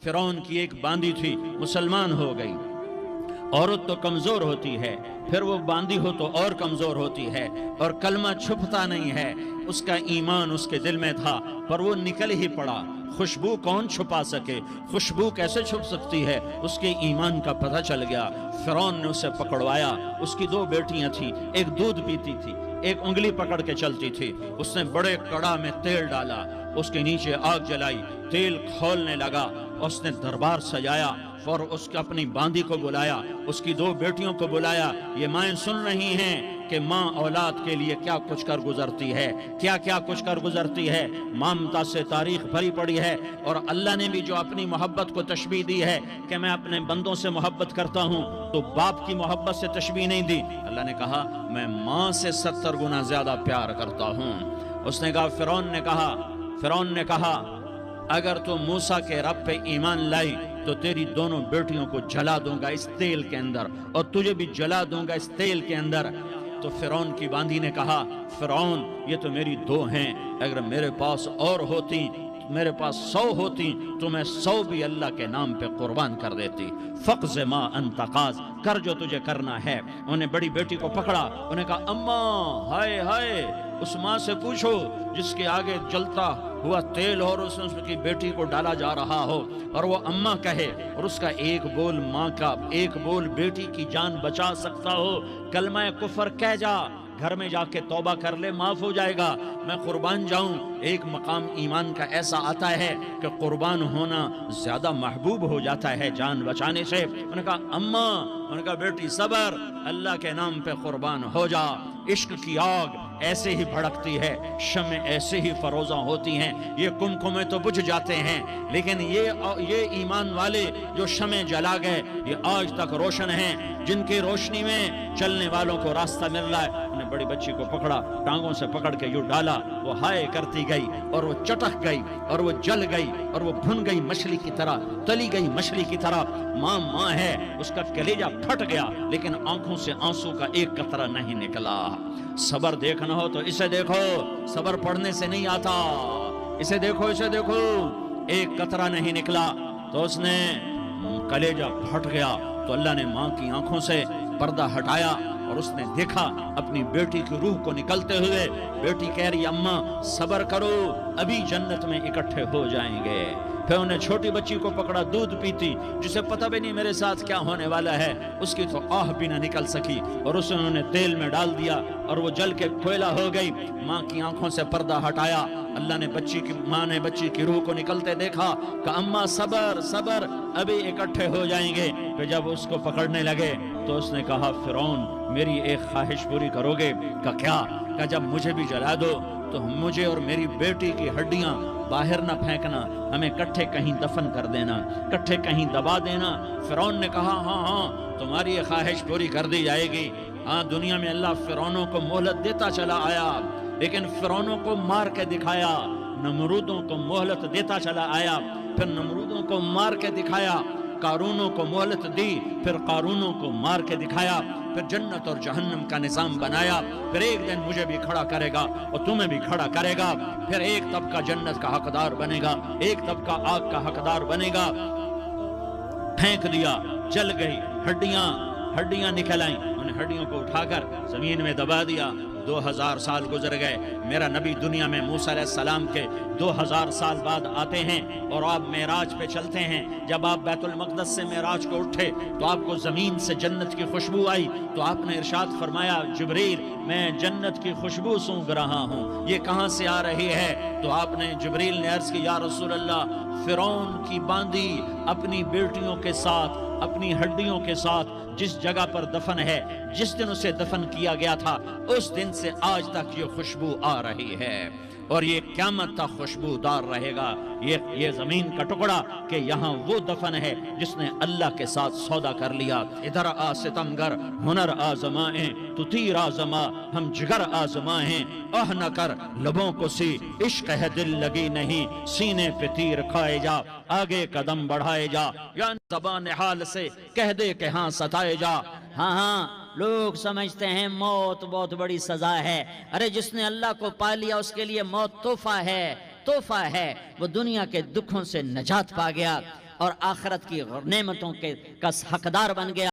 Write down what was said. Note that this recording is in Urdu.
فرعون کی ایک باندی تھی، مسلمان ہو گئی۔ عورت تو کمزور ہوتی ہے، پھر وہ باندی ہو تو اور کمزور ہوتی ہے، اور کلمہ چھپتا نہیں ہے۔ اس کا ایمان اس کے دل میں تھا، پر وہ نکل ہی پڑا۔ خوشبو کون چھپا سکے؟ خوشبو کیسے چھپ سکتی ہے؟ اس کے ایمان کا پتہ چل گیا۔ فرعون نے اسے پکڑوایا۔ اس کی دو بیٹیاں تھیں، ایک دودھ پیتی تھی، ایک انگلی پکڑ کے چلتی تھی۔ اس نے بڑے کڑا میں تیل ڈالا، اس کے نیچے آگ جلائی، تیل کھولنے لگا۔ اس نے دربار سجایا اور اس کے اپنی باندی کو بلایا، اس کی دو بیٹیوں کو بلایا۔ یہ مائیں سن رہی ہیں کہ ماں اولاد کے لیے کیا کچھ کر گزرتی ہے، کیا کیا کچھ کر گزرتی ہے۔ مامتا سے تاریخ بھری پڑی ہے، اور اللہ نے بھی جو اپنی محبت کو تشبیہ دی ہے کہ میں اپنے بندوں سے محبت کرتا ہوں، تو باپ کی محبت سے تشبیہ نہیں دی۔ اللہ نے کہا میں ماں سے 70 گنا زیادہ پیار کرتا ہوں۔ اس نے کہا، فرعون نے کہا اگر تو موسیٰ کے رب پہ ایمان لائی تو تیری دونوں بیٹیوں کو جلا دوں گا اس تیل کے اندر، اور تجھے بھی جلا دوں گا اس تیل کے اندر۔ تو فرعون کی باندی نے کہا، فرعون یہ تو میری دو ہیں، اگر میرے پاس اور ہوتی، میرے پاس 100 ہوتی تو میں 100 بھی اللہ کے نام پہ قربان کر دیتی۔ فقض ما انت قاض، کر جو تجھے کرنا ہے۔ انہیں بڑی بیٹی کو پکڑا، انہیں کہا اماں، ہائے ہائے، اس ماں سے پوچھو جس کے آگے جلتا ہوا تیل اور اس کی بیٹی کو ڈالا جا رہا ہو، اور وہ اماں کہے، اور اس کا ایک بول ماں کا، ایک بول بیٹی کی جان بچا سکتا ہو، کلمہ کفر کہہ جا، گھر میں جا کے توبہ کر لے، معاف ہو جائے گا، میں قربان جاؤں۔ ایک مقام ایمان کا ایسا آتا ہے کہ قربان ہونا زیادہ محبوب ہو جاتا ہے جان بچانے سے۔ انہوں نے کہا اماں، انہوں نے کہا بیٹی صبر، اللہ کے نام پہ قربان ہو جا۔ عشق کی آگ ایسے ہی بھڑکتی ہے، شمع ایسے ہی فروزاں ہوتی ہیں، یہ کمکمے تو بجھ جاتے ہیں، لیکن یہ ایمان والے جو شمع جلا گئے یہ آج تک روشن ہیں، جن کی روشنی میں چلنے والوں کو راستہ مل رہا ہے۔ انہوں نے بڑی بچی کو پکڑا، ٹانگوں سے پکڑ کے یوں ڈالا، وہ ہائے کرتی گئی، اور وہ چٹک گئی، اور وہ جل گئی، اور وہ بھن گئی مچھلی کی طرح، تلی گئی مچھلی کی طرح۔ ماں ہے، اس کا کلیجہ پھٹ گیا، لیکن آنکھوں سے آنسو کا ایک قطرہ نہیں نکلا۔ صبر دیکھنا ہو تو اسے دیکھو، صبر پڑھنے سے نہیں آتا، اسے دیکھو، اسے دیکھو، ایک قطرہ نہیں نکلا۔ تو اس نے کلیجہ پھٹ گیا، تو اللہ نے ماں کی آنکھوں سے پردہ ہٹایا، اور اس نے دیکھا اپنی بیٹی کی روح کو نکلتے ہوئے۔ بیٹی کہہ رہی اماں صبر کرو، ابھی جنت میں اکٹھے ہو جائیں گے۔ پھر انہیں چھوٹی بچی کو پکڑا، دودھ پیتی، جسے پتہ بھی نہیں میرے ساتھ کیا ہونے والا ہے، اس کی تو آہ بھی نہ نکل سکی، اور اسے انہوں نے تیل میں ڈال دیا، اور وہ جل کے کوئلہ ہو گئی۔ ماں کی آنکھوں سے پردہ ہٹایا، اللہ نے ماں نے بچی کی روح کو نکلتے دیکھا کہ اماں صبر صبر، ابھی اکٹھے ہو جائیں گے۔ پھر جب اس کو پکڑنے لگے تو اس نے کہا فرعون میری ایک خواہش پوری کرو گے؟ کیا؟ کہ جب مجھے بھی جلا دو تو مجھے اور میری بیٹی کی ہڈیاں باہر نہ پھینکنا، ہمیں کٹھے کہیں دفن کر دینا، کٹھے کہیں دبا دینا۔ فرعون نے کہا ہاں تمہاری یہ خواہش پوری کر دی جائے گی۔ ہاں، دنیا میں اللہ فرعونوں کو مہلت دیتا چلا آیا، لیکن فرعونوں کو مار کے دکھایا۔ نمرودوں کو مہلت دیتا چلا آیا، پھر نمرودوں کو مار کے دکھایا۔ قارونوں کو مہلت دی، پھر قارونوں کو مار کے دکھایا، پھر جنت اور جہنم کا نظام بنایا۔ پھر ایک دن مجھے بھی کھڑا کرے گا اور تمہیں بھی کھڑا کرے گا، پھر ایک طبقہ جنت کا حقدار بنے گا، ایک طبقہ آگ کا حقدار بنے گا۔ پھینک دیا، جل گئی، ہڈیاں نکل آئیں، انہیں ہڈیوں کو اٹھا کر زمین میں دبا دیا۔ 2000 سال گزر گئے، میرا نبی دنیا میں موسیٰ علیہ السلام کے 2000 سال بعد آتے ہیں، اور آپ معراج پہ چلتے ہیں۔ جب آپ بیت المقدس سے معراج کو اٹھے تو آپ کو زمین سے جنت کی خوشبو آئی، تو آپ نے ارشاد فرمایا جبریل میں جنت کی خوشبو سونگ رہا ہوں، یہ کہاں سے آ رہی ہے؟ تو آپ نے جبریل نے عرض کی یا رسول اللہ، فرعون کی باندی اپنی بیٹیوں کے ساتھ، اپنی ہڈیوں کے ساتھ جس جگہ پر دفن ہے، جس دن اسے دفن کیا گیا تھا، اس دن سے آج تک یہ خوشبو آ رہی ہے، اور یہ قیامت تک خوشبودار رہے گا۔ یہ زمین کا ٹکڑا کہ یہاں وہ دفن ہے جس نے اللہ کے ساتھ سودا کر لیا۔ ادھر آ ستمگر، ہنر آزمائیں، تو تیر آزما، ہم جگر آزمائیں، آہ نہ کر لبوں کو سی، عشق ہے دل لگی نہیں، سینے پہ تیر کھائے جا، آگے قدم بڑھائے جا، یا زبان حال سے کہہ دے کہ ہاں ستائے جا۔ ہاں لوگ سمجھتے ہیں موت بہت بڑی سزا ہے، ارے جس نے اللہ کو پا لیا اس کے لیے موت تحفہ ہے، تحفہ ہے، وہ دنیا کے دکھوں سے نجات پا گیا۔ اور آخرت کی نعمتوں کا حقدار بن گیا۔